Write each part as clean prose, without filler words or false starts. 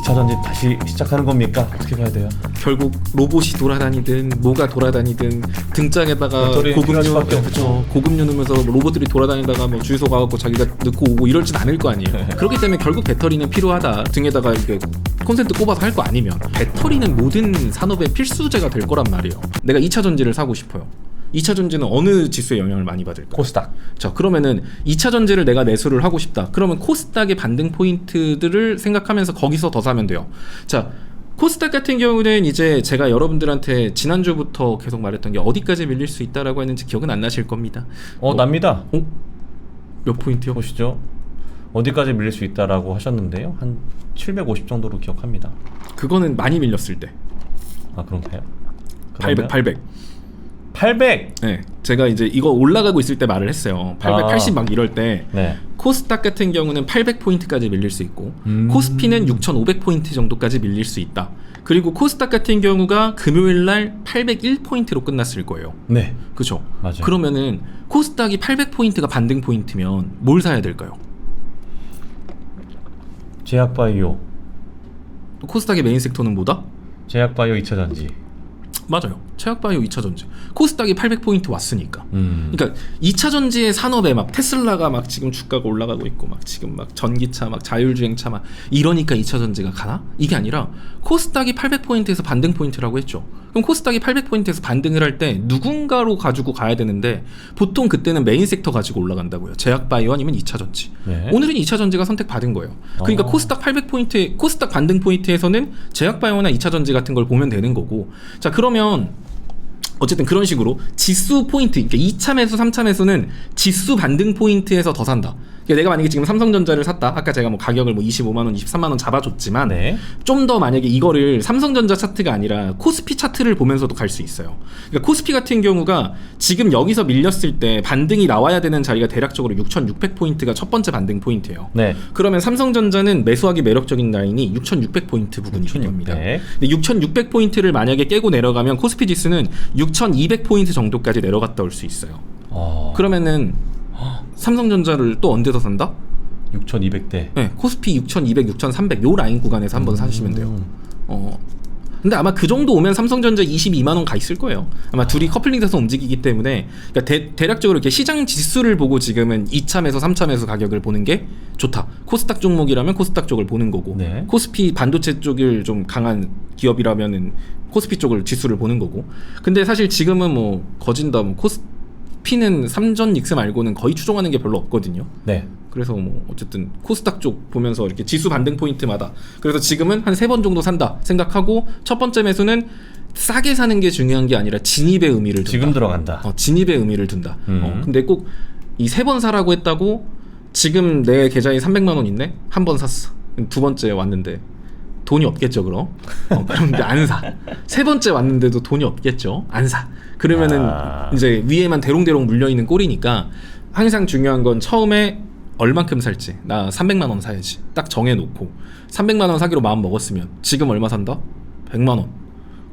2차 전지 다시 시작하는 겁니까? 어떻게 봐야 돼요? 결국 로봇이 돌아다니든 뭐가 돌아다니든 등짝에다가 고급류 넣으면서 로봇들이 돌아다니다가 뭐 주유소 가갖고 자기가 넣고 오고 이럴진 않을 거 아니에요. 그렇기 때문에 결국 배터리는 필요하다. 등에다가 이렇게 콘센트 꼽아서 할 거 아니면 배터리는 모든 산업의 필수제가 될 거란 말이에요. 내가 2차 전지를 사고 싶어요. 2차 전지는 어느 지수에 영향을 많이 받을까? 코스닥. 자, 그러면은 2차 전지를 내가 매수를 하고 싶다. 그러면 코스닥의 반등 포인트들을 생각하면서 거기서 더 사면 돼요. 자, 코스닥 같은 경우는 이제 제가 여러분들한테 지난주부터 계속 말했던 게 어디까지 밀릴 수 있다라고 했는지 기억은 안 나실 겁니다. 납니다. 몇 포인트요? 보시죠. 어디까지 밀릴 수 있다라고 하셨는데요. 한 750 정도로 기억합니다. 그거는 많이 밀렸을 때. 아, 그런가요? 800. 네, 제가 이제 이거 올라가고 있을 때 말을 했어요. 880 막 이럴 때. 네. 코스닥 같은 경우는 800포인트까지 밀릴 수 있고 코스피는 6500포인트 정도까지 밀릴 수 있다. 그리고 코스닥 같은 경우가 금요일날 801포인트로 끝났을 거예요. 네. 그렇죠. 맞아요. 그러면은 코스닥이 800포인트가 반등 포인트면 뭘 사야 될까요? 제약바이오. 코스닥의 메인 섹터는 뭐다? 제약바이오 2차 전지. 맞아요. 제약바이오 2차 전지. 코스닥이 800포인트 왔으니까. 그러니까 2차 전지의 산업에 막 테슬라가 막 지금 주가가 올라가고 있고 막 지금 막 전기차 막 자율주행차 막 이러니까 2차 전지가 가나? 이게 아니라 코스닥이 800포인트에서 반등 포인트라고 했죠. 그럼 코스닥이 800포인트에서 반등을 할 때 누군가로 가지고 가야 되는데 보통 그때는 메인 섹터 가지고 올라간다고요. 제약바이오 아니면 2차 전지. 네. 오늘은 2차 전지가 선택받은 거예요. 그러니까 코스닥 800포인트, 코스닥 반등 포인트에서는 제약바이오나 2차 전지 같은 걸 보면 되는 거고. 자, 그러면 어쨌든 그런 식으로 지수 포인트, 그러니까 2차 매수, 3차 매수는 지수 반등 포인트에서 더 산다. 그러니까 내가 만약에 지금 삼성전자를 샀다. 아까 제가 뭐 가격을 뭐 25만원, 23만원 잡아줬지만 네. 좀 더 만약에 이거를 삼성전자 차트가 아니라 코스피 차트를 보면서도 갈 수 있어요. 그러니까 코스피 같은 경우가 지금 여기서 밀렸을 때 반등이 나와야 되는 자리가 대략적으로 6600포인트가 첫 번째 반등 포인트예요. 네. 그러면 삼성전자는 매수하기 매력적인 라인이 6600포인트 부분이 됩니다. 근데 6600포인트를 만약에 깨고 내려가면 코스피 지수는 6200포인트 정도까지 내려갔다 올 수 있어요. 그러면은 삼성전자를 또 언제서 산다? 6200대. 네, 코스피 6200, 6300 요 라인 구간에서 한번 사시면 돼요. 근데 아마 그 정도 오면 삼성전자 22만원 가 있을 거예요. 아마 둘이 커플링 돼서 움직이기 때문에. 그러니까 대략적으로 이렇게 시장 지수를 보고 지금은 2차 매수, 3차 매수 가격을 보는 게 좋다. 코스닥 종목이라면 코스닥 쪽을 보는 거고, 네. 코스피 반도체 쪽을 좀 강한 기업이라면은 코스피 쪽을 지수를 보는 거고. 근데 사실 지금은 뭐 거진다 뭐 코스피는 삼전 닉스 말고는 거의 추종하는 게 별로 없거든요. 네. 그래서 뭐 어쨌든 코스닥 쪽 보면서 이렇게 지수 반등 포인트마다, 그래서 지금은 한 3번 정도 산다 생각하고 첫 번째 매수는 싸게 사는 게 중요한 게 아니라 진입의 의미를 둔다. 지금 들어간다. 진입의 의미를 둔다. 근데 꼭 이 3번 사라고 했다고 지금 내 계좌에 300만원 있네? 한 번 샀어. 두 번째 왔는데 돈이 없겠죠, 그럼? 그런데 안 사. 세 번째 왔는데도 돈이 없겠죠? 안 사. 그러면은 이제 위에만 대롱대롱 물려있는 꼴이니까 항상 중요한 건 처음에 얼만큼 살지. 나 300만원 사야지. 딱 정해놓고 300만원 사기로 마음 먹었으면 지금 얼마 산다? 100만원.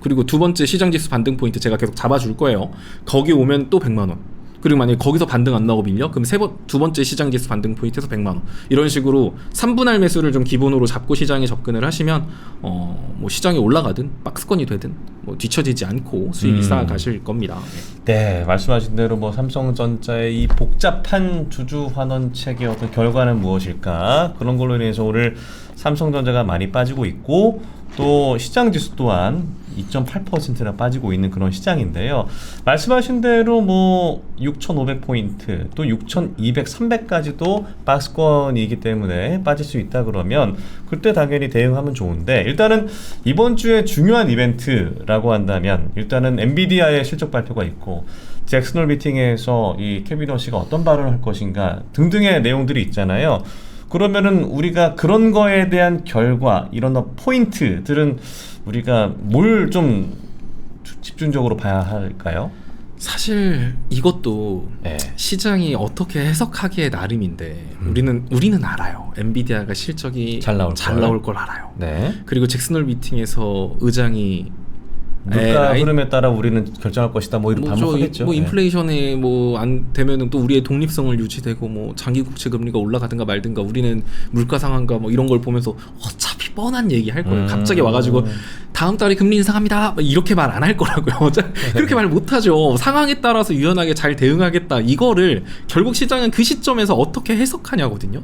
그리고 두 번째 시장지수 반등 포인트 제가 계속 잡아줄 거예요. 거기 오면 또 100만원. 그리고 만약에 거기서 반등 안 나오고 밀려? 그럼 두 번째 시장지수 반등 포인트에서 100만원. 이런 식으로 3분할 매수를 좀 기본으로 잡고 시장에 접근을 하시면 뭐 시장이 올라가든 박스권이 되든 뭐 뒤처지지 않고 수익이 쌓아가실 겁니다. 네, 말씀하신 대로 뭐 삼성전자의 이 복잡한 주주 환원 체계의 어떤 결과는 무엇일까? 그런 걸로 인해서 오늘 삼성전자가 많이 빠지고 있고 또 시장 지수 또한 2.8%나 빠지고 있는 그런 시장인데요. 말씀하신 대로 뭐 6,500포인트 또 6,200, 300까지도 박스권이기 때문에 빠질 수 있다 그러면 그때 당연히 대응하면 좋은데, 일단은 이번 주에 중요한 이벤트라고 한다면 일단은 엔비디아의 실적 발표가 있고 잭슨홀 미팅에서 이 케빈 워시가 어떤 발언을 할 것인가 등등의 내용들이 있잖아요. 그러면은 우리가 그런 거에 대한 결과, 이런 포인트들은 우리가 뭘 좀 집중적으로 봐야 할까요? 사실 이것도 시장이 어떻게 해석하기에 나름인데 우리는 알아요. 엔비디아가 실적이 잘 나올 걸 알아요. 네. 그리고 잭슨홀 미팅에서 의장이 물가 흐름에 따라 우리는 결정할 것이다. 뭐 이런 반복하겠죠. 뭐 인플레이션에 뭐 안 되면은 또 우리의 독립성을 유지되고 뭐 장기 국채 금리가 올라가든가 말든가 우리는 물가 상한가 뭐 이런 걸 보면서 어차피 뻔한 얘기 할 거예요. 갑자기 와가지고 다음 달에 금리 인상합니다. 이렇게 말 안 할 거라고요. 그렇게 말 못하죠. 상황에 따라서 유연하게 잘 대응하겠다. 이거를 결국 시장은 그 시점에서 어떻게 해석하냐거든요.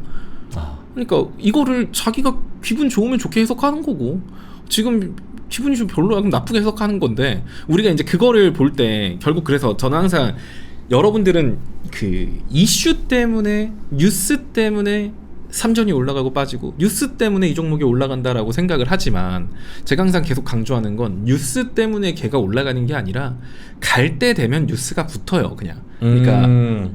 그러니까 이거를 자기가 기분 좋으면 좋게 해석하는 거고 지금 기분이 좀 별로야 그럼 나쁘게 해석하는 건데 우리가 이제 그거를 볼 때 결국 그래서 저는 항상 여러분들은 그 이슈 때문에 뉴스 때문에 삼전이 올라가고 빠지고 뉴스 때문에 이 종목이 올라간다라고 생각을 하지만 제가 항상 계속 강조하는 건 뉴스 때문에 걔가 올라가는 게 아니라 갈 때 되면 뉴스가 붙어요 그냥. 그러니까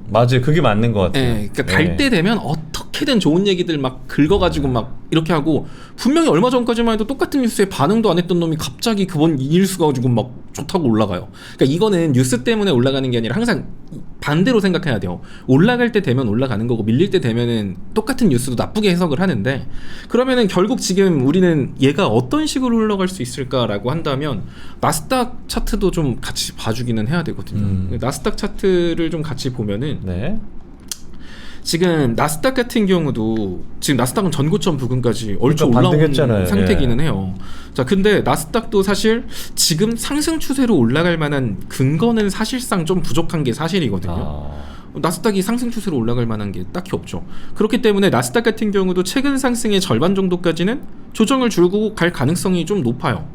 맞아요. 그게 맞는 것 같아요. 네, 그러니까 갈 때 되면 어떻게든 좋은 얘기들 막 긁어가지고 막 이렇게 하고 분명히 얼마 전까지만 해도 똑같은 뉴스에 반응도 안 했던 놈이 갑자기 그번 뉴스 가지고 막 좋다고 올라가요. 그러니까 이거는 뉴스 때문에 올라가는 게 아니라 항상 반대로 생각해야 돼요. 올라갈 때 되면 올라가는 거고 밀릴 때 되면은 똑같은 뉴스도 나쁘게 해석을 하는데 그러면은 결국 지금 우리는 얘가 어떤 식으로 흘러갈 수 있을까라고 한다면 나스닥 차트도 좀 같이 봐주기는 해야 되거든요. 나스닥 차트를 좀 같이 보면은 네. 지금 나스닥 같은 경우도 지금 나스닥은 전고점 부근까지 얼추 그러니까 올라온 반등했잖아요. 상태기는 해요. 자, 근데 나스닥도 사실 지금 상승 추세로 올라갈 만한 근거는 사실상 좀 부족한 게 사실이거든요. 나스닥이 상승 추세로 올라갈 만한 게 딱히 없죠. 그렇기 때문에 나스닥 같은 경우도 최근 상승의 절반 정도까지는 조정을 줄고 갈 가능성이 좀 높아요.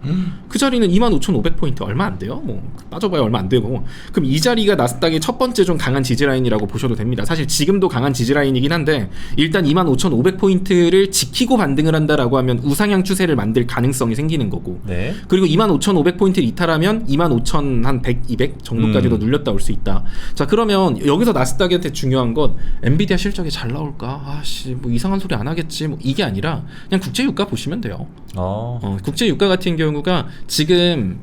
그 자리는 25,500포인트 얼마 안 돼요. 뭐 빠져봐야 얼마 안 되고. 그럼 이 자리가 나스닥의 첫 번째 좀 강한 지지라인이라고 보셔도 됩니다. 사실 지금도 강한 지지라인이긴 한데 일단 25,500포인트를 지키고 반등을 한다라고 하면 우상향 추세를 만들 가능성이 생기는 거고. 네. 그리고 25,500포인트를 이탈하면 25,100, 200 정도까지도 눌렸다 올 수 있다. 자, 그러면 여기서 나스닥한테 중요한 건 엔비디아 실적이 잘 나올까? 아씨 뭐 이상한 소리 안 하겠지. 뭐 이게 아니라 그냥 국제 유가 보시면 돼요. 국제 유가 같은 경우가 지금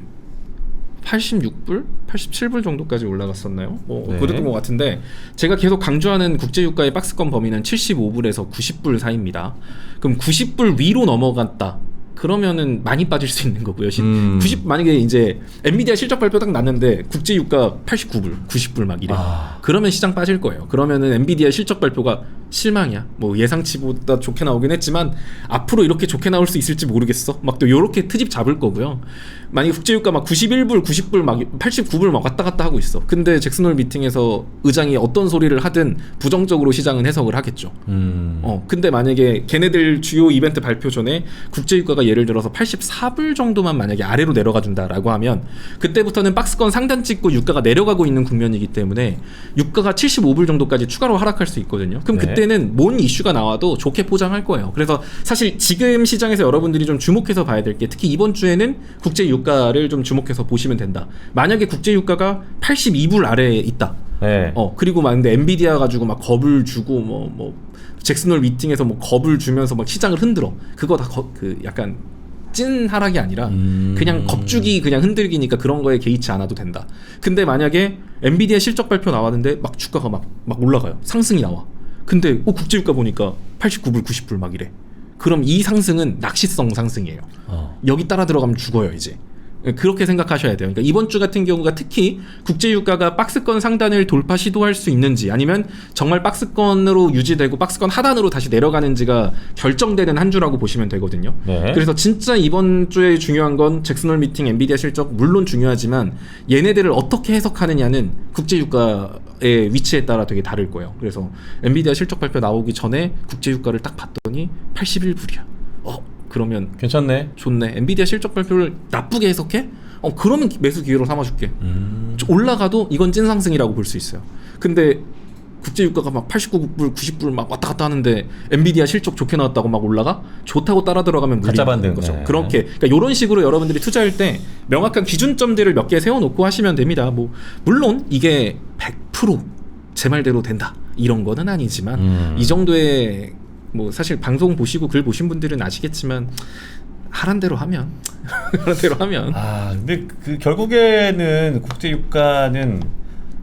86불, 87불 정도까지 올라갔었나요? 뭐 네. 그랬던 것 같은데 제가 계속 강조하는 국제 유가의 박스권 범위는 75불에서 90불 사이입니다. 그럼 90불 위로 넘어갔다. 그러면은 많이 빠질 수 있는 거고요. 90 만약에 이제 엔비디아 실적 발표 딱 났는데 국제 유가 89불, 90불 막 이래. 그러면 시장 빠질 거예요. 그러면은 엔비디아 실적 발표가 실망이야. 뭐 예상치보다 좋게 나오긴 했지만 앞으로 이렇게 좋게 나올 수 있을지 모르겠어. 막 또 요렇게 트집 잡을 거고요. 만약에 국제 유가 막 91불, 90불 막 89불 막 왔다 갔다 하고 있어. 근데 잭슨홀 미팅에서 의장이 어떤 소리를 하든 부정적으로 시장은 해석을 하겠죠. 근데 만약에 걔네들 주요 이벤트 발표 전에 국제 유가가 예를 들어서 84불 정도만 만약에 아래로 내려가 준다라고 하면 그때부터는 박스권 상단 찍고 유가가 내려가고 있는 국면이기 때문에 유가가 75불 정도까지 추가로 하락할 수 있거든요. 그럼 네. 그때는 뭔 이슈가 나와도 좋게 포장할 거예요. 그래서 사실 지금 시장에서 여러분들이 좀 주목해서 봐야 될 게 특히 이번 주에는 국제 유가를 좀 주목해서 보시면 된다. 만약에 국제 유가가 82불 아래에 있다. 네. 그리고 막 근데 엔비디아 가지고 막 겁을 주고 뭐 잭슨홀 미팅에서 뭐 겁을 주면서 막 시장을 흔들어. 그거 다 그 약간 찐 하락이 아니라 그냥 겁주기 그냥 흔들기니까 그런 거에 개의치 않아도 된다. 근데 만약에 엔비디아 실적 발표 나왔는데 막 주가가 막 올라가요. 상승이 나와. 근데 국제유가 보니까 89불, 90불 막 이래. 그럼 이 상승은 낚시성 상승이에요. 여기 따라 들어가면 죽어요 이제. 그렇게 생각하셔야 돼요. 그러니까 이번 주 같은 경우가 특히 국제유가가 박스권 상단을 돌파 시도할 수 있는지 아니면 정말 박스권으로 유지되고 박스권 하단으로 다시 내려가는지가 결정되는 한 주라고 보시면 되거든요. 네. 그래서 진짜 이번 주에 중요한 건 잭슨홀 미팅, 엔비디아 실적 물론 중요하지만 얘네들을 어떻게 해석하느냐는 국제유가의 위치에 따라 되게 다를 거예요. 그래서 엔비디아 실적 발표 나오기 전에 국제유가를 딱 봤더니 81불이야. 그러면 괜찮네. 좋네. 엔비디아 실적 발표를 나쁘게 해석해? 그러면 매수 기회로 삼아줄게. 올라가도 이건 찐 상승이라고 볼 수 있어요. 근데 국제 유가가 막 89불, 90불 막 왔다 갔다 하는데 엔비디아 실적 좋게 나왔다고 막 올라가? 좋다고 따라 들어가면 가짜 반등 거죠. 네. 그렇게 그러니까 이런 식으로 여러분들이 투자할 때 명확한 기준점들을 몇 개 세워놓고 하시면 됩니다. 뭐 물론 이게 100% 제 말대로 된다 이런 거는 아니지만 이 정도의 뭐 사실 방송 보시고 글 보신 분들은 아시겠지만 하란 대로 하면 근데 그 결국에는 국제 유가는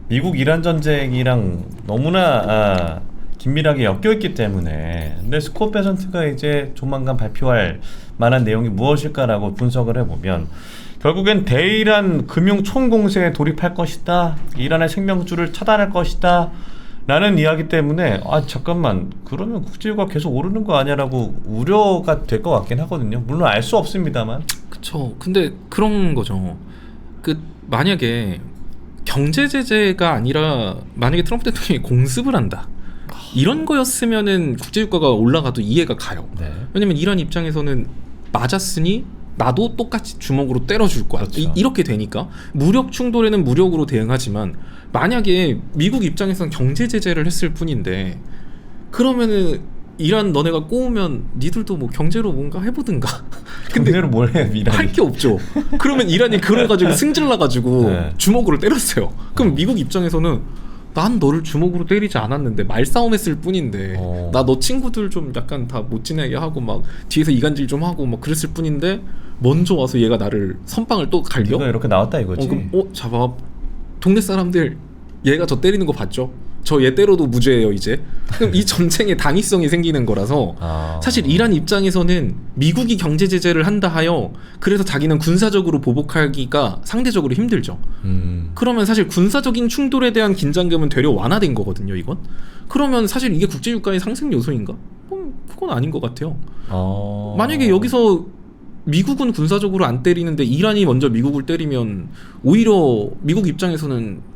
미국 이란 전쟁이랑 너무나 긴밀하게 엮여 있기 때문에. 근데 스콧 베선트가 이제 조만간 발표할 만한 내용이 무엇일까라고 분석을 해보면 결국엔 대이란 금융 총공세에 돌입할 것이다. 이란의 생명줄을 차단할 것이다. 라는 이야기 때문에 잠깐만 그러면 국제유가 계속 오르는 거 아니야라고 우려가 될 것 같긴 하거든요. 물론 알 수 없습니다만. 그쵸. 근데 그런 거죠. 만약에 경제 제재가 아니라 만약에 트럼프 대통령이 공습을 한다. 이런 거였으면은 국제유가가 올라가도 이해가 가요. 네. 왜냐면 이란 입장에서는 맞았으니 나도 똑같이 주먹으로 때려줄 거야. 그렇죠. 이렇게 되니까 무력 충돌에는 무력으로 대응하지만 만약에 미국 입장에서는 경제 제재를 했을 뿐인데 그러면은 이란 너네가 꼬우면 니들도 뭐 경제로 뭔가 해보든가. 근데 경제로 뭘 해? 이란이 할 게 없죠. 그러면 이란이 그래가지고 승질나가지고 네. 주먹으로 때렸어요. 그럼 미국 입장에서는 난 너를 주먹으로 때리지 않았는데 말싸움했을 뿐인데 나 너 친구들 좀 약간 다 못 지내게 하고 막 뒤에서 이간질 좀 하고 막 그랬을 뿐인데 먼저 와서 얘가 나를 선빵을 또 갈겨? 네가 이렇게 나왔다 이거지. 그럼 잡아. 동네 사람들 얘가 저 때리는 거 봤죠? 저 얘 때려도 무죄예요 이제. 그럼 이 전쟁에 당위성이 생기는 거라서 사실 이란 입장에서는 미국이 경제 제재를 한다 하여 그래서 자기는 군사적으로 보복하기가 상대적으로 힘들죠. 그러면 사실 군사적인 충돌에 대한 긴장감은 되려 완화된 거거든요 이건. 그러면 사실 이게 국제유가의 상승 요소인가? 그건 아닌 것 같아요. 만약에 여기서 미국은 군사적으로 안 때리는데 이란이 먼저 미국을 때리면 오히려 미국 입장에서는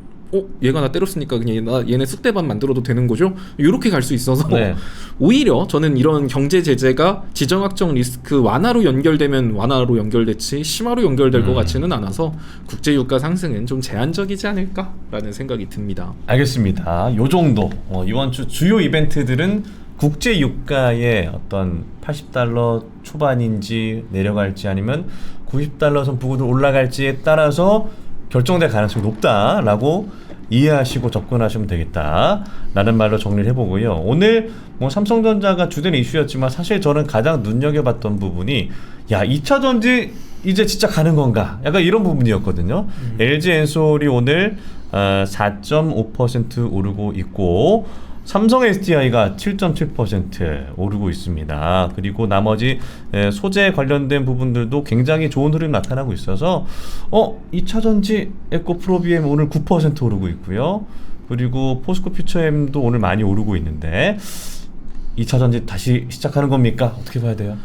얘가 나 때렸으니까 그냥 얘네 쑥대밭 만들어도 되는 거죠? 이렇게 갈 수 있어서 네. 오히려 저는 이런 경제 제재가 지정학적 리스크 완화로 연결되면 완화로 연결됐지 심화로 연결될 것 같지는 않아서 국제유가 상승은 좀 제한적이지 않을까라는 생각이 듭니다. 알겠습니다. 요 정도 이번 주 주요 이벤트들은 국제 유가의 어떤 80달러 초반인지 내려갈지 아니면 90달러 선 부근으로 올라갈지에 따라서 결정될 가능성이 높다라고 이해하시고 접근하시면 되겠다라는 말로 정리를 해보고요. 오늘 뭐 삼성전자가 주된 이슈였지만 사실 저는 가장 눈여겨봤던 부분이 2차 전지 이제 진짜 가는 건가? 약간 이런 부분이었거든요. LG 엔솔이 오늘 4.5% 오르고 있고 삼성 SDI가 7.7% 오르고 있습니다. 그리고 나머지 소재 관련된 부분들도 굉장히 좋은 흐름이 나타나고 있어서 2차전지 에코프로비엠 오늘 9% 오르고 있고요. 그리고 포스코 퓨처엠도 오늘 많이 오르고 있는데 2차전지 다시 시작하는 겁니까? 어떻게 봐야 돼요?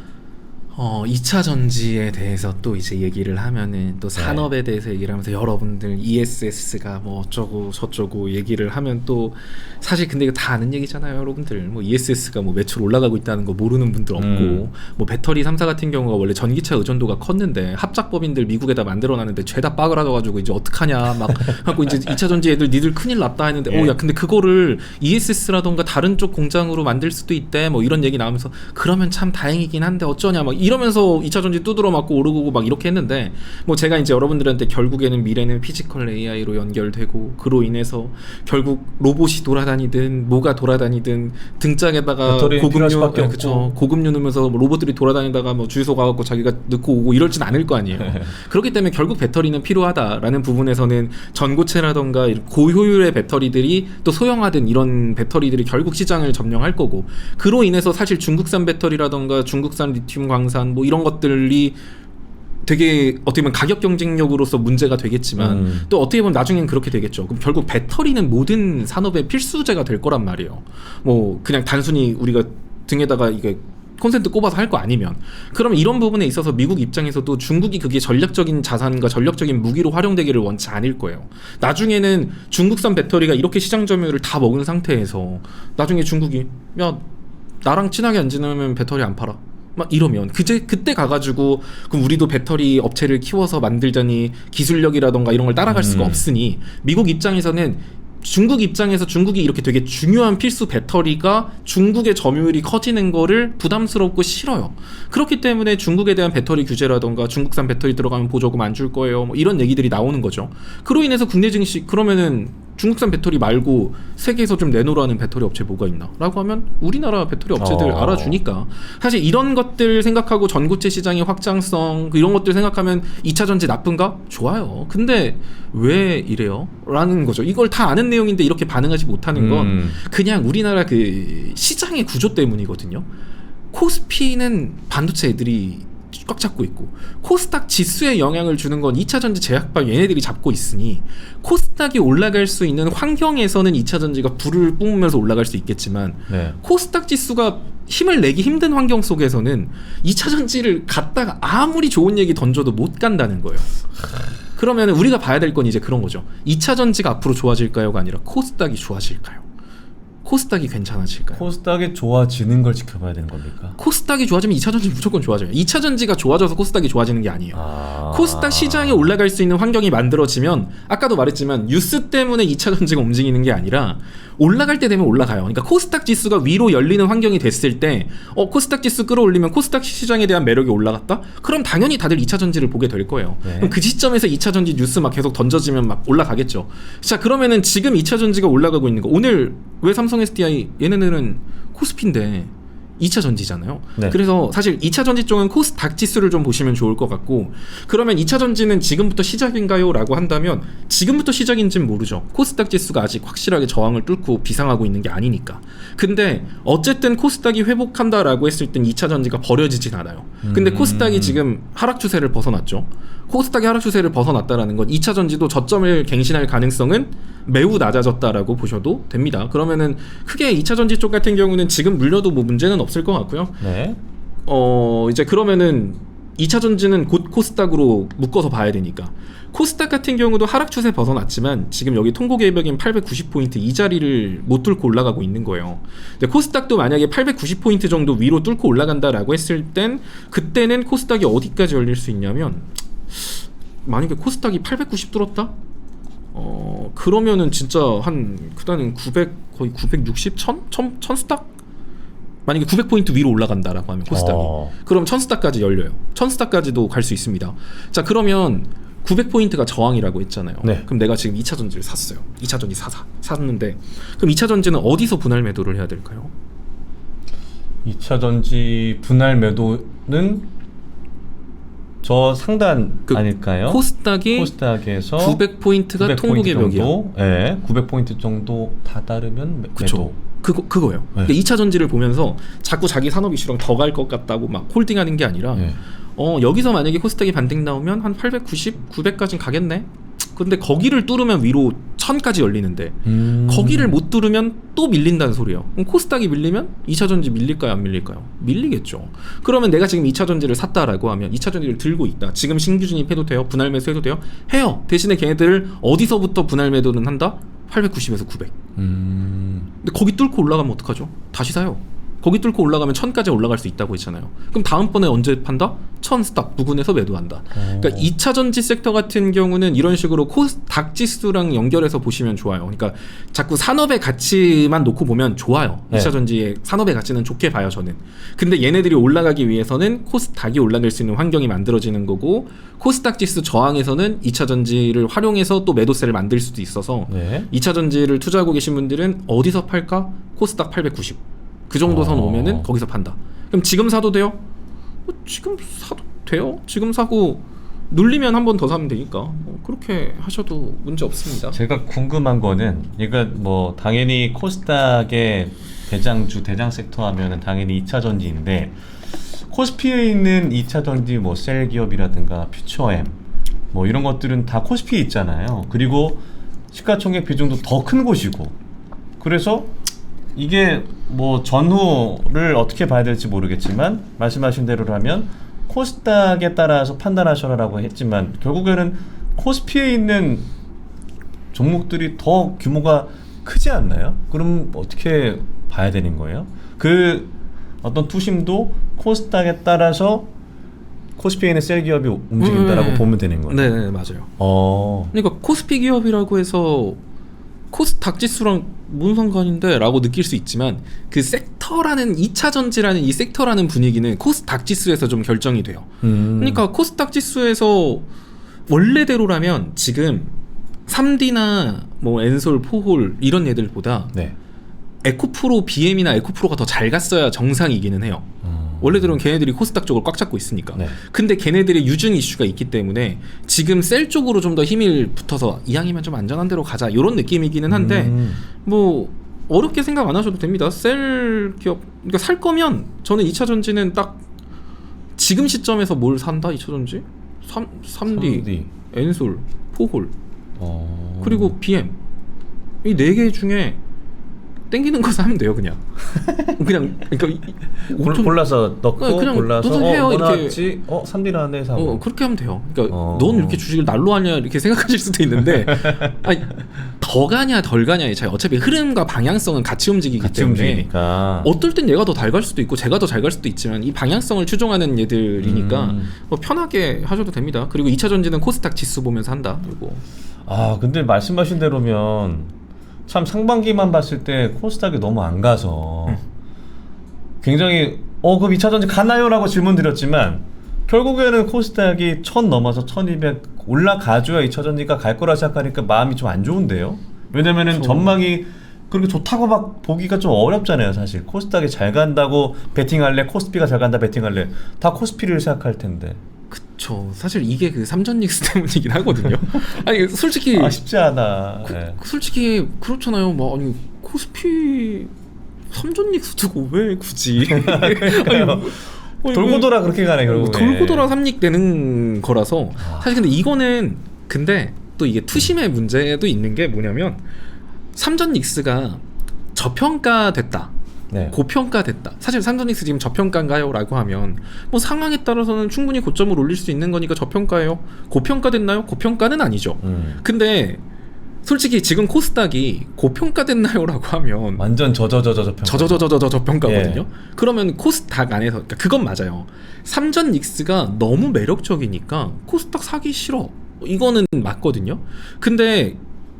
2차 전지에 대해서 또 이제 얘기를 하면은 또 산업에 대해서 얘기를 하면서 여러분들 ESS가 뭐 어쩌고 저쩌고 얘기를 하면 또 사실 근데 이거 다 아는 얘기잖아요, 여러분들. 뭐 ESS가 뭐 매출 올라가고 있다는 거 모르는 분들 없고 뭐 배터리 3사 같은 경우가 원래 전기차 의존도가 컸는데 합작법인들 미국에다 만들어놨는데 죄다 빠그라져가지고 이제 어떡하냐 막 하고 이제 2차 전지 애들 니들 큰일 났다 했는데 야 근데 그거를 ESS라던가 다른 쪽 공장으로 만들 수도 있대 뭐 이런 얘기 나오면서 그러면 참 다행이긴 한데 어쩌냐 막 이러면서 2차 전지 두드러 맞고 오르고 막 이렇게 했는데 뭐 제가 이제 여러분들한테 결국에는 미래는 피지컬 AI로 연결되고 그로 인해서 결국 로봇이 돌아다니든 뭐가 돌아다니든 등짝에다가 고급류 그쵸 고급류 넣으면서 로봇들이 돌아다니다가 뭐 주유소 가갖고 자기가 넣고 오고 이럴진 않을 거 아니에요. 그렇기 때문에 결국 배터리는 필요하다라는 부분에서는 전고체라던가 고효율의 배터리들이 또 소형화된 이런 배터리들이 결국 시장을 점령할 거고 그로 인해서 사실 중국산 배터리라던가 중국산 리튬 광산 뭐 이런 것들이 되게 어떻게 보면 가격 경쟁력으로서 문제가 되겠지만 또 어떻게 보면 나중엔 그렇게 되겠죠. 그럼 결국 배터리는 모든 산업의 필수제가 될 거란 말이에요. 뭐 그냥 단순히 우리가 등에다가 이게 콘센트 꼽아서 할 거 아니면 그러면 이런 부분에 있어서 미국 입장에서도 중국이 그게 전략적인 자산과 전략적인 무기로 활용되기를 원치 않을 거예요. 나중에는 중국산 배터리가 이렇게 시장 점유율을 다 먹은 상태에서 나중에 중국이 야 나랑 친하게 안 지내면 배터리 안 팔아 막 이러면 그때 가가지고 그럼 우리도 배터리 업체를 키워서 만들자니 기술력이라던가 이런 걸 따라갈 수가 없으니 미국 입장에서는 중국 입장에서 중국이 이렇게 되게 중요한 필수 배터리가 중국의 점유율이 커지는 거를 부담스럽고 싫어요. 그렇기 때문에 중국에 대한 배터리 규제라던가 중국산 배터리 들어가면 보조금 안 줄 거예요. 뭐 이런 얘기들이 나오는 거죠. 그로 인해서 국내 증시 그러면은 중국산 배터리 말고 세계에서 좀 내놓으라는 배터리 업체 뭐가 있나? 라고 하면 우리나라 배터리 업체들 알아주니까. 사실 이런 것들 생각하고 전고체 시장의 확장성 이런 것들 생각하면 2차전지 나쁜가? 좋아요. 근데 왜 이래요? 라는 거죠. 이걸 다 아는 내용인데 이렇게 반응하지 못하는 건 그냥 우리나라 그 시장의 구조 때문이거든요. 코스피는 반도체 애들이 꽉 잡고 있고 코스닥 지수에 영향을 주는 건 2차전지 제약바 얘네들이 잡고 있으니 코스닥이 올라갈 수 있는 환경에서는 2차전지가 불을 뿜으면서 올라갈 수 있겠지만 네. 코스닥 지수가 힘을 내기 힘든 환경 속에서는 2차전지를 갖다가 아무리 좋은 얘기 던져도 못 간다는 거예요. 그러면 우리가 봐야 될 건 이제 그런 거죠. 2차전지가 앞으로 좋아질까요가 아니라 코스닥이 좋아질까요? 코스닥이 괜찮아질까요? 코스닥이 좋아지는 걸 지켜봐야 되는 겁니까? 코스닥이 좋아지면 2차전지 무조건 좋아져요. 2차전지가 좋아져서 코스닥이 좋아지는 게 아니에요. 코스닥 시장에 올라갈 수 있는 환경이 만들어지면 아까도 말했지만 뉴스 때문에 2차전지가 움직이는 게 아니라 올라갈 때 되면 올라가요. 그러니까 코스닥 지수가 위로 열리는 환경이 됐을 때 코스닥 지수 끌어올리면 코스닥 시장에 대한 매력이 올라갔다? 그럼 당연히 다들 2차전지를 보게 될 거예요. 네. 그럼 그 시점에서 2차전지 뉴스 막 계속 던져지면 막 올라가겠죠. 자, 그러면은 지금 2차전지가 올라가고 있는 거 오늘 왜 삼성 SDI 얘네들은 코스피인데 2차 전지잖아요. 네. 그래서 사실 2차 전지 쪽은 코스닥 지수를 좀 보시면 좋을 것 같고 그러면 2차 전지는 지금부터 시작인가요? 라고 한다면 지금부터 시작인지는 모르죠. 코스닥 지수가 아직 확실하게 저항을 뚫고 비상하고 있는 게 아니니까. 근데 어쨌든 코스닥이 회복한다라고 했을 땐 2차 전지가 버려지진 않아요. 근데 코스닥이 지금 하락 추세를 벗어났죠. 코스닥이 하락 추세를 벗어났다라는 건 2차 전지도 저점을 갱신할 가능성은 매우 낮아졌다라고 보셔도 됩니다. 그러면은 크게 2차 전지 쪽 같은 경우는 지금 물려도 뭐 문제는 없을 것 같고요. 네. 이제 그러면은 2차 전지는 곧 코스닥으로 묶어서 봐야 되니까 코스닥 같은 경우도 하락 추세 벗어났지만 지금 여기 통고 개벽인 890포인트 이 자리를 못 뚫고 올라가고 있는 거예요. 근데 코스닥도 만약에 890포인트 정도 위로 뚫고 올라간다라고 했을 땐 그때는 코스닥이 어디까지 열릴 수 있냐면 만약에 코스닥이 890 뚫었다? 그러면은 진짜 한 그다는 900 거의 960 1000 스탁? 만약에 900포인트 위로 올라간다라고 하면 코스닥이 그럼 1000스탁까지 열려요. 1000스탁까지도 갈 수 있습니다. 자, 그러면 900포인트가 저항이라고 했잖아요. 네. 그럼 내가 지금 2차 전지를 샀어요. 2차 전지 샀는데 그럼 2차 전지는 어디서 분할 매도를 해야 될까요? 2차 전지 분할 매도는 저 상단 아닐까요? 코스닥에서 900포인트가 통고 개벽이야. 네, 900포인트 정도 다다르면 그쵸. 그거예요. 네. 그러니까 2차 전지를 보면서 자꾸 자기 산업 이슈랑 더 갈 것 같다고 막 홀딩하는 게 아니라 네. 여기서 만약에 코스닥이 반등 나오면 한 890, 900까지는 가겠네? 근데 거기를 뚫으면 위로 1000까지 열리는데 거기를 못 뚫으면 또 밀린다는 소리예요. 그럼 코스닥이 밀리면 2차 전지 밀릴까요? 안 밀릴까요? 밀리겠죠. 그러면 내가 지금 2차 전지를 샀다라고 하면 2차 전지를 들고 있다. 지금 신규 진입해도 돼요? 분할 매수해도 돼요? 해요. 대신에 걔네들을 어디서부터 분할 매도는 한다? 890에서 900. 근데 거기 뚫고 올라가면 어떡하죠? 다시 사요. 거기 뚫고 올라가면 1000까지 올라갈 수 있다고 했잖아요. 그럼 다음번에 언제 판다? 1000스탁 부근에서 매도한다. 그러니까 2차 전지 섹터 같은 경우는 이런 식으로 코스닥 지수랑 연결해서 보시면 좋아요. 그러니까 자꾸 산업의 가치만 놓고 보면 좋아요. 네. 2차 전지의 산업의 가치는 좋게 봐요, 저는. 근데 얘네들이 올라가기 위해서는 코스닥이 올라갈 수 있는 환경이 만들어지는 거고 코스닥 지수 저항에서는 2차 전지를 활용해서 또 매도세를 만들 수도 있어서 네. 2차 전지를 투자하고 계신 분들은 어디서 팔까? 코스닥 890. 그 정도 선 오면은 거기서 판다. 그럼 지금 사도 돼요? 지금 사도 돼요? 지금 사고 눌리면 한 번 더 사면 되니까 그렇게 하셔도 문제 없습니다. 제가 궁금한 거는 그러니까 뭐 당연히 코스닥의 대장주 대장 섹터 하면은 당연히 2차 전지인데 코스피에 있는 2차 전지 뭐 셀 기업이라든가 퓨처엠 뭐 이런 것들은 다 코스피에 있잖아요. 그리고 시가총액 비중도 더 큰 곳이고 그래서 이게 뭐 전후를 어떻게 봐야 될지 모르겠지만 말씀하신 대로라면 코스닥에 따라서 판단하셔라라고 했지만 결국에는 코스피에 있는 종목들이 더 규모가 크지 않나요? 그럼 어떻게 봐야 되는 거예요? 그 어떤 투심도 코스닥에 따라서 코스피에 있는 셀 기업이 움직인다라고 보면 되는 거예요? 네, 맞아요. 그러니까 코스피 기업이라고 해서 코스닥 지수랑 뭔 상관인데 라고 느낄 수 있지만 그 섹터라는 2차 전지라는 이 섹터라는 분위기는 코스닥 지수에서 좀 결정이 돼요. 그러니까 코스닥 지수에서 원래대로라면 지금 3D나 뭐 엔솔, 포홀 이런 애들보다 네. 에코프로 BM이나 에코프로가 더 잘 갔어야 정상이기는 해요. 원래들은 걔네들이 코스닥 쪽을 꽉 잡고 있으니까. 네. 근데 걔네들의 유증 이슈가 있기 때문에 지금 셀 쪽으로 좀 더 힘을 붙어서 이왕이면 좀 안전한 데로 가자 이런 느낌이기는 한데 뭐 어렵게 생각 안 하셔도 됩니다. 셀 기업 그러니까 살 거면 저는 2차 전지는 딱 지금 시점에서 뭘 산다 2차 전지? 3D, 엔솔, 포홀 그리고 BM 이 4개 중에 땡기는 거 사면 돼요 그냥. 그러니까 골라서 넣고 그냥 골라서 너도 해요, 뭐 이렇게. 나왔지? 3D 나왔네 사고. 그렇게 하면 돼요. 그러니까 넌 이렇게 주식을 날로 하냐 이렇게 생각하실 수도 있는데 아니, 더 가냐 덜 가냐의 차이. 어차피 흐름과 방향성은 같이 움직이기 같이 때문에 움직이니까. 어떨 땐 얘가 더 잘 갈 수도 있고 제가 더 잘 갈 수도 있지만 이 방향성을 추종하는 얘들이니까 뭐 편하게 하셔도 됩니다. 그리고 2차 전지는 코스닥 지수 보면서 한다. 이거. 아 근데 말씀하신 대로면 참 상반기만 봤을 때 코스닥이 너무 안 가서 굉장히 그럼 2차 전지 가나요? 라고 질문 드렸지만 결국에는 코스닥이 1000 넘어서 1200 올라가줘야 2차 전지가 갈 거라 생각하니까 마음이 좀 안 좋은데요. 왜냐면은 전망이 그렇게 좋다고 막 보기가 좀 어렵잖아요. 사실 코스닥이 잘 간다고 베팅할래, 코스피가 잘 간다 베팅할래, 다 코스피를 생각할 텐데. 그쵸. 사실 이게 그 삼전닉스 때문이긴 하거든요. 아니 솔직히 쉽지 않아. 네. 솔직히 그렇잖아요. 뭐 아니 코스피 삼전닉스 두고 왜 굳이? 아니, 돌고 돌아 그렇게 가네 결국에. 돌고 돌아 삼릭 되는 거라서 사실 근데 이거는 근데 또 이게 투심의 문제도 있는 게 뭐냐면 삼전닉스가 저평가됐다. 네. 고평가됐다. 사실 삼전닉스 지금 저평가인가요? 라고 하면 뭐 상황에 따라서는 충분히 고점을 올릴 수 있는 거니까 저평가예요. 고평가됐나요? 고평가는 아니죠. 근데 솔직히 지금 코스닥이 고평가됐나요? 라고 하면 완전 저평가거든요. 그러면 코스닥 안에서 그러니까 그건 맞아요. 삼전닉스가 너무 매력적이니까 코스닥 사기 싫어. 이거는 맞거든요. 근데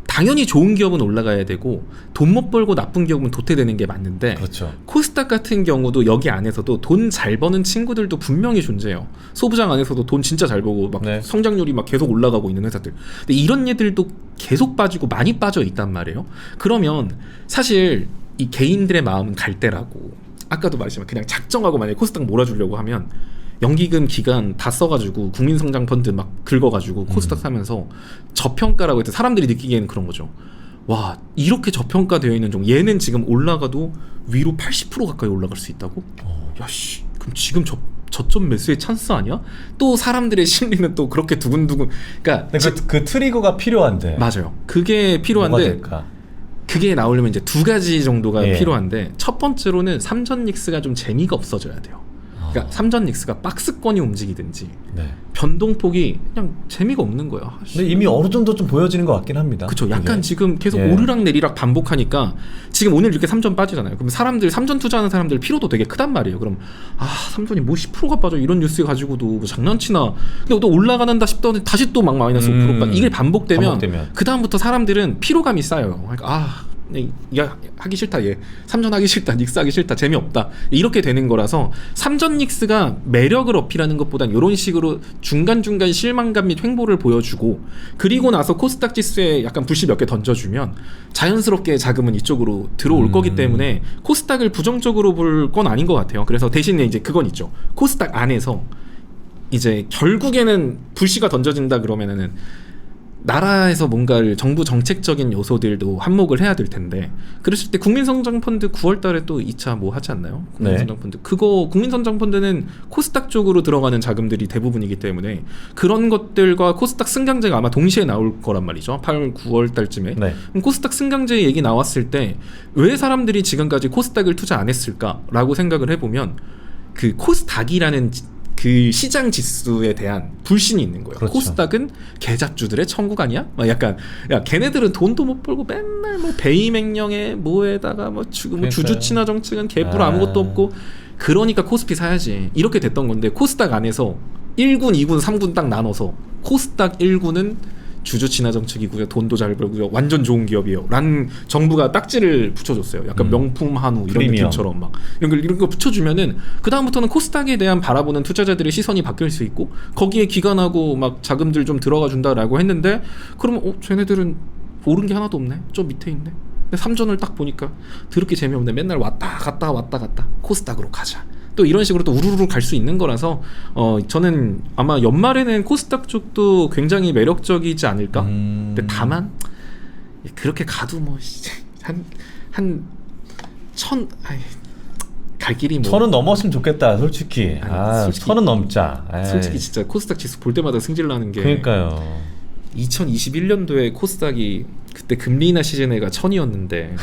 당연히 좋은 기업은 올라가야 되고 돈 못 벌고 나쁜 기업은 도태되는 게 맞는데 그렇죠. 코스닥 같은 경우도 여기 안에서도 돈 잘 버는 친구들도 분명히 존재해요. 소부장 안에서도 돈 진짜 잘 벌고 막 네. 성장률이 막 계속 올라가고 있는 회사들. 근데 이런 얘들도 계속 빠지고 많이 빠져 있단 말이에요. 그러면 사실 이 개인들의 마음은 갈 때라고. 아까도 말했지만 그냥 작정하고 만약에 코스닥 몰아주려고 하면 연기금 기간 다 써가지고 국민성장펀드 막 긁어가지고 코스닥 사면서 저평가라고 해서 사람들이 느끼기에는 그런 거죠. 와 이렇게 저평가되어 있는 종 얘는 지금 올라가도 위로 80% 가까이 올라갈 수 있다고? 야씨 그럼 지금 저점 매수의 찬스 아니야? 또 사람들의 심리는 또 그렇게 두근두근. 그러니까 그 트리거가 필요한데. 맞아요. 그게 필요한데 뭐가 될까? 그게 나오려면 이제 2가지 정도가 예. 필요한데 첫 번째로는 삼전닉스가 좀 재미가 없어져야 돼요. 그러니까 삼전닉스가 박스권이 움직이든지 네. 변동폭이 그냥 재미가 없는 거예요. 근데 이미 어느 정도 좀 보여지는 것 같긴 합니다. 그쵸. 약간 그게. 지금 계속 예. 오르락 내리락 반복하니까 지금 오늘 이렇게 3전 빠지잖아요. 그럼 사람들 3전 투자하는 사람들 피로도 되게 크단 말이에요. 그럼 3전이 뭐 10%가 빠져 이런 뉴스 가지고도 뭐 장난치나. 근데 또 올라가는다 싶더니 다시 또 막 마이너스 5% 빠져. 이게 반복되면 그 다음부터 사람들은 피로감이 쌓여요. 그러니까 야 하기 싫다 얘 삼전 하기 싫다 닉스 하기 싫다 재미없다 이렇게 되는 거라서 삼전 닉스가 매력을 어필하는 것보단 이런 식으로 중간중간 실망감 및 횡보를 보여주고 그리고 나서 코스닥 지수에 약간 불씨 몇 개 던져주면 자연스럽게 자금은 이쪽으로 들어올 거기 때문에 코스닥을 부정적으로 볼 건 아닌 것 같아요. 그래서 대신에 이제 그건 있죠. 코스닥 안에서 이제 결국에는 불씨가 던져진다 그러면은 나라에서 뭔가를 정부 정책적인 요소들도 한몫을 해야 될 텐데 그랬을 때 국민성장펀드 9월달에 또 2차 뭐 하지 않나요? 국민성장펀드. 그거 국민성장펀드는 코스닥 쪽으로 들어가는 자금들이 대부분이기 때문에 그런 것들과 코스닥 승강제가 아마 동시에 나올 거란 말이죠. 8월 9월달쯤에. 네. 그럼 코스닥 승강제 얘기 나왔을 때 왜 사람들이 지금까지 코스닥을 투자 안 했을까라고 생각을 해보면 그 코스닥이라는 그 시장 지수에 대한 불신이 있는 거예요. 그렇죠. 코스닥은 계잡주들의 천국 아니야? 막 약간 야 걔네들은 돈도 못 벌고 맨날 뭐 배임행령에 뭐에다가 뭐 주주 친화 정책은 개뿔 아무것도 없고 그러니까 코스피 사야지 이렇게 됐던 건데 코스닥 안에서 1군, 2군, 3군 딱 나눠서 코스닥 1군은 주주 친화 정책이고요. 돈도 잘 벌고요. 완전 좋은 기업이에요. 라는 정부가 딱지를 붙여줬어요. 약간 명품 한우 이런 프리미엄. 느낌처럼 막 이런 거 붙여주면은 그 다음부터는 코스닥에 대한 바라보는 투자자들의 시선이 바뀔 수 있고 거기에 기관하고 막 자금들 좀 들어가 준다라고 했는데 그러면 쟤네들은 오른 게 하나도 없네. 저 밑에 있네. 근데 삼전을 딱 보니까 더럽게 재미없네. 맨날 왔다 갔다 코스닥으로 가자. 또 이런 식으로 또 우르르 갈 수 있는 거라서 저는 아마 연말에는 코스닥 쪽도 굉장히 매력적이지 않을까. 근데 다만 그렇게 가도 뭐 갈 길이 뭐 1000은 넘었으면 좋겠다 솔직히. 솔직히 1000은 넘자. 솔직히 진짜 코스닥 지수 볼 때마다 승질 나는 게 그러니까요. 2021년도에 코스닥이 그때 금리 인하 시즌에가 1000이었는데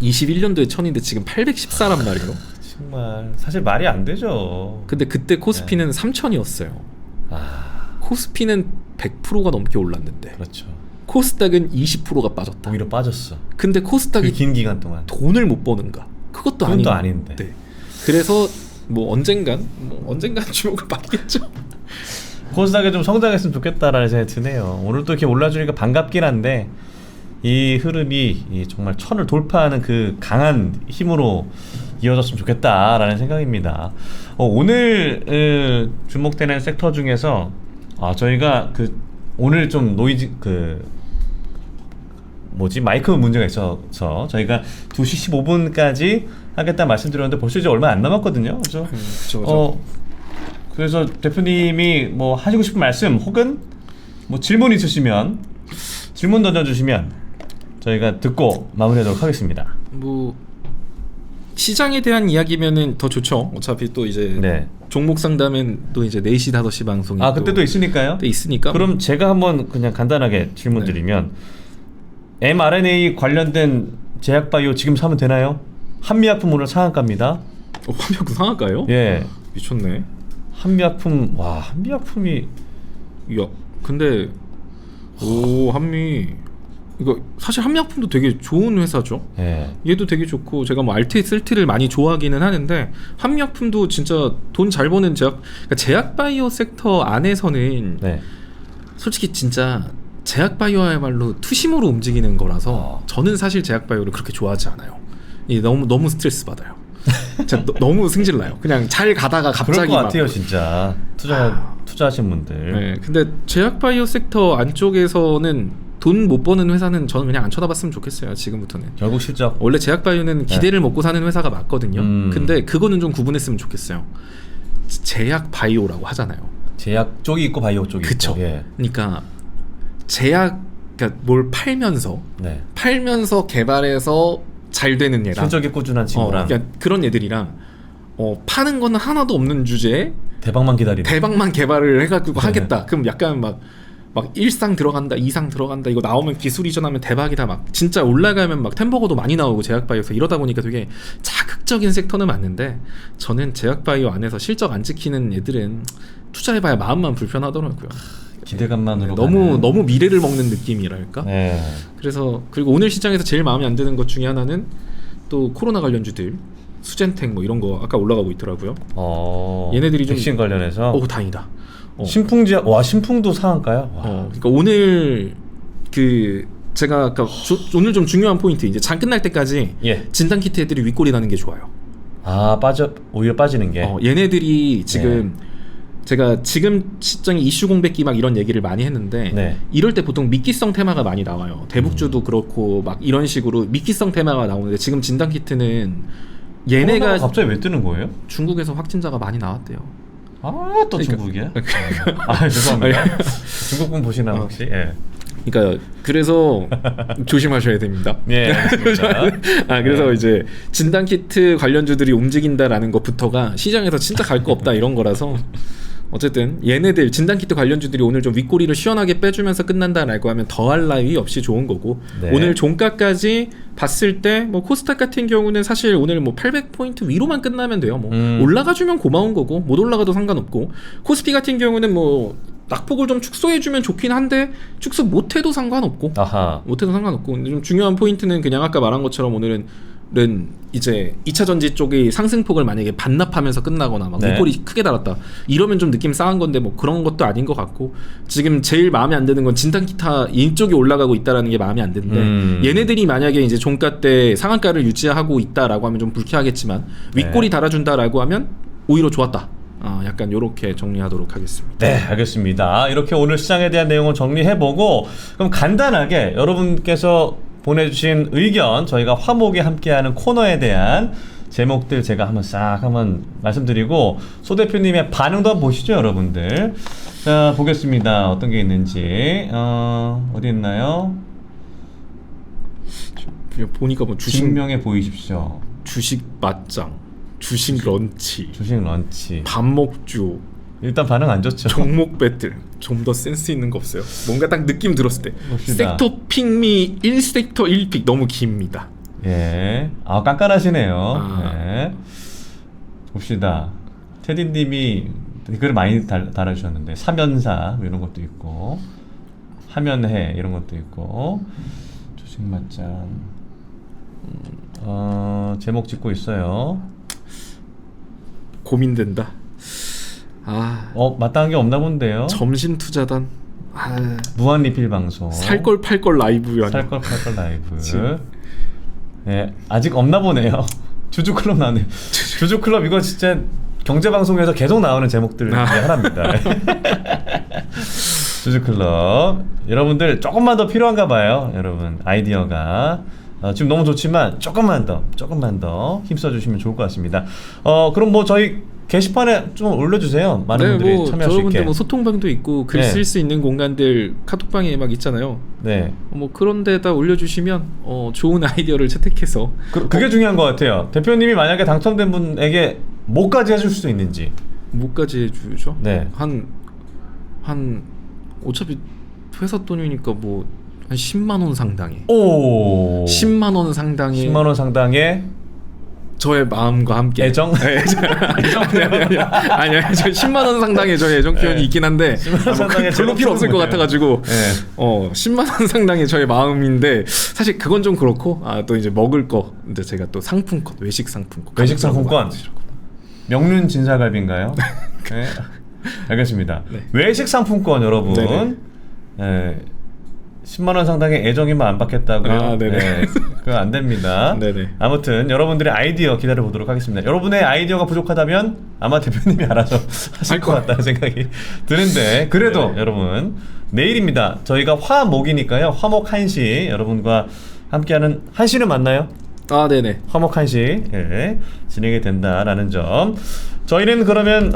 21년도에 1000인데 지금 814란 말이에요. 정말 사실 말이 안 되죠. 근데 그때 코스피는 3000이었어요. 코스피는 100%가 넘게 올랐는데 그렇죠. 코스닥은 20%가 빠졌다. 오히려 빠졌어. 근데 그 코스닥이 긴 기간 동안. 돈을 못 버는가? 그것도 그건 또 아닌데. 아닌데. 네. 그래서 뭐 언젠간 주목을 받겠죠. 코스닥이 좀 성장했으면 좋겠다라는 생각이 드네요. 오늘 또 이렇게 올라주니까 반갑긴 한데 이 흐름이 정말 1000을 돌파하는 그 강한 힘으로 이어졌으면 좋겠다라는 생각입니다. 오늘 주목되는 섹터 중에서 저희가 오늘 좀 노이즈 마이크 문제가 있어서 저희가 2시 15분까지 하겠다 말씀드렸는데 벌써 이제 얼마 안 남았거든요. 그래서 그래서 대표님이 뭐 하시고 싶은 말씀 혹은 뭐 질문 있으시면 질문 던져주시면 저희가 듣고 마무리하도록 하겠습니다. 뭐 시장에 대한 이야기면은 더 좋죠. 어차피 또 이제 네. 종목 상담은 또 이제 4시 5시 방송이 그때도 있으니까요. 또 있으니까. 그럼 제가 한번 그냥 간단하게 질문 드리면 mRNA 관련된 제약바이오 지금 사면 되나요? 한미약품 오늘 상한가입니다. 한미약품 상한가요? 예. 미쳤네. 한미약품 한미약품이 야, 근데 한미 이거 사실 한미약품도 되게 좋은 회사죠. 예. 얘도 되게 좋고 제가 뭐 알트셀트를 많이 좋아하기는 하는데 한미약품도 진짜 돈 잘 버는 그러니까 제약바이오 섹터 안에서는 네. 솔직히 진짜 제약바이오야말로 투심으로 움직이는 거라서 저는 사실 제약바이오를 그렇게 좋아하지 않아요. 너무 스트레스 받아요. 진짜 너무 승질나요. 그냥 잘 가다가 갑자기 그럴 것 같아요, 진짜 투자하신 분들. 네, 근데 제약바이오 섹터 안쪽에서는 돈 못 버는 회사는 저는 그냥 안 쳐다봤으면 좋겠어요. 지금부터는. 결국 실적. 원래 제약바이오는 기대를 먹고 사는 회사가 맞거든요. 근데 그거는 좀 구분했으면 좋겠어요. 제약바이오라고 하잖아요. 제약 쪽이 있고 바이오 쪽이 그쵸. 있고. 예. 그러니까 그러니까 뭘 팔면서 개발해서 잘 되는 얘랑 실적이 꾸준한 친구랑 그러니까 그런 애들이랑 파는 거는 하나도 없는 주제에 대박만 기다리는. 대박만 개발을 해가지고 하겠다. 그럼 약간 막 1상 들어간다, 2상 들어간다. 이거 나오면 기술 이전하면 대박이다. 막 진짜 올라가면 막 템버거도 많이 나오고 제약바이오에서 이러다 보니까 되게 자극적인 섹터는 맞는데 저는 제약바이오 안에서 실적 안 지키는 애들은 투자해봐야 마음만 불편하더라고요. 기대감만으로 너무 미래를 먹는 느낌이랄까. 네. 그래서 그리고 오늘 시장에서 제일 마음에 안 드는 것 중에 하나는 또 코로나 관련주들 수젠텍 뭐 이런 거 아까 올라가고 있더라고요. 얘네들이 좀 백신 관련해서. 다행이다. 신풍제약 신풍도 상한가요? 그러니까 오늘 제가 아까 오늘 좀 중요한 포인트 이제 장 끝날 때까지 진단 키트 애들이 윗골이 나는 게 좋아요. 오히려 빠지는 게. 얘네들이 지금 제가 지금 시점이 이슈 공백기 막 이런 얘기를 많이 했는데 이럴 때 보통 미끼성 테마가 많이 나와요. 대북주도 그렇고 막 이런 식으로 미끼성 테마가 나오는데 지금 진단 키트는 얘네가 갑자기 왜 뜨는 거예요? 중국에서 확진자가 많이 나왔대요. 또 중국이야? 죄송합니다. 중국분 보시나 혹시? 예. 그러니까 그래서 조심하셔야 됩니다. 예, 알겠습니다. 그래서 이제 진단 키트 관련주들이 움직인다라는 것부터가 시장에서 진짜 갈 거 없다 이런 거라서 어쨌든 얘네들 진단 키트 관련주들이 오늘 좀 윗꼬리를 시원하게 빼주면서 끝난다라고 하면 더할 나위 없이 좋은 거고 오늘 종가까지 봤을 때 뭐 코스닥 같은 경우는 사실 오늘 뭐 800포인트 위로만 끝나면 돼요. 뭐 올라가주면 고마운 거고 못 올라가도 상관없고 코스피 같은 경우는 뭐 낙폭을 좀 축소해주면 좋긴 한데 축소 못해도 상관없고 못해도 상관없고 근데 좀 중요한 포인트는 그냥 아까 말한 것처럼 오늘은 이제 2차 전지 쪽이 상승폭을 만약에 반납하면서 끝나거나 막 네. 윗골이 크게 달았다 이러면 좀 느낌 싸한 건데 뭐 그런 것도 아닌 것 같고 지금 제일 마음에 안 드는 건 진단기타 이쪽이 올라가고 있다라는 게 마음에 안 드는데 얘네들이 만약에 이제 종가 때 상한가를 유지하고 있다라고 하면 좀 불쾌하겠지만 윗골이 달아준다라고 하면 오히려 좋았다. 약간 요렇게 정리하도록 하겠습니다. 네, 알겠습니다. 이렇게 오늘 시장에 대한 내용을 정리해보고 그럼 간단하게 여러분께서 보내주신 의견 저희가 화목에 함께하는 코너에 대한 제목들 제가 한번 말씀드리고 소 대표님의 반응도 한번 보시죠, 여러분들. 자, 보겠습니다. 어떤 게 있는지. 어디 있나요? 보니까 뭐 증명해 보이십시오. 주식 맞짱, 주식 런치, 주식 런치. 밥 먹주, 일단 반응 안 좋죠. 종목 배틀. 좀 더 센스 있는 거 없어요? 뭔가 딱 느낌 들었을 때 봅시다. 섹터 픽미 1섹터 1픽 너무 깁니다. 예. 깐깐하시네요. 아. 네. 봅시다. 테디님이 댓글을 많이 달아주셨는데 사면사 이런 것도 있고 하면해 이런 것도 있고 주식 맞짱 제목 짓고 있어요. 고민된다. 마땅한 게 없나 본데요. 점심 투자단. 무한 리필 방송. 살걸 팔걸 라이브야. 살걸 팔걸 라이브. 지금. 네, 아직 없나 보네요. 주주클럽 나오네. 주주클럽 이거 진짜 경제방송에서 계속 나오는 제목들 중에 하나입니다. 주주클럽 여러분들 조금만 더 필요한가 봐요. 여러분 아이디어가 지금 너무 좋지만 조금만 더 힘써주시면 좋을 것 같습니다. 그럼 뭐 저희 게시판에 좀 올려주세요. 많은 분들이 참여할 수 있게. 여러분들 뭐 소통방도 있고 글 네. 쓸 수 있는 공간들 카톡방에 막 있잖아요. 네. 뭐 그런 데다 올려주시면 좋은 아이디어를 채택해서 그게 중요한 것 같아요. 대표님이 만약에 당첨된 분에게 뭐까지 해줄 수 있는지. 뭐까지 해주죠? 네. 한 어차피 회사 돈이니까 뭐 한 10만 원 상당의. 오. 10만 원 상당의. 10만 원 상당의 저의 마음과 함께 애정? 아니요, 저 10만 원 상당의 저의 애정 표현이 네. 있긴 한데 10만 원 상당의 별로 필요 없을 것 뭐예요? 같아가지고 네. 10만 원 상당의 저의 마음인데 사실 그건 좀 그렇고 또 이제 먹을 거 이제 제가 또 상품권 외식 상품권 명륜 진사갈비인가요? 네. 알겠습니다. 네. 외식 상품권 여러분. 네네. 네. 10만 원 상당의 애정이면 안 받겠다고요? 네네. 네. 그거 안 됩니다. 네네. 아무튼 여러분들의 아이디어 기다려 보도록 하겠습니다. 여러분의 아이디어가 부족하다면 아마 대표님이 알아서 하실 것 같다는 생각이 드는데 그래도 여러분 내일입니다. 저희가 화목이니까요. 화목 1시 여러분과 함께하는 1시는 맞나요? 네네. 화목 1시 진행이 된다라는 점. 저희는 그러면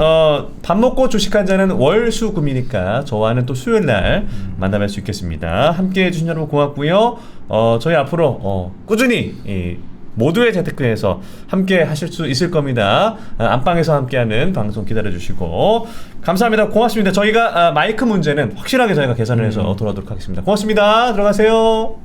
밥 먹고 주식 한 잔은 월수금이니까 저와는 또 수요일날 만나뵐 수 있겠습니다. 함께해 주신 여러분 고맙고요. 저희 앞으로 꾸준히 모두의 재테크에서 함께 하실 수 있을 겁니다. 안방에서 함께하는 방송 기다려 주시고 감사합니다. 고맙습니다. 저희가 마이크 문제는 확실하게 저희가 계산을 해서 돌아오도록 하겠습니다. 고맙습니다. 들어가세요.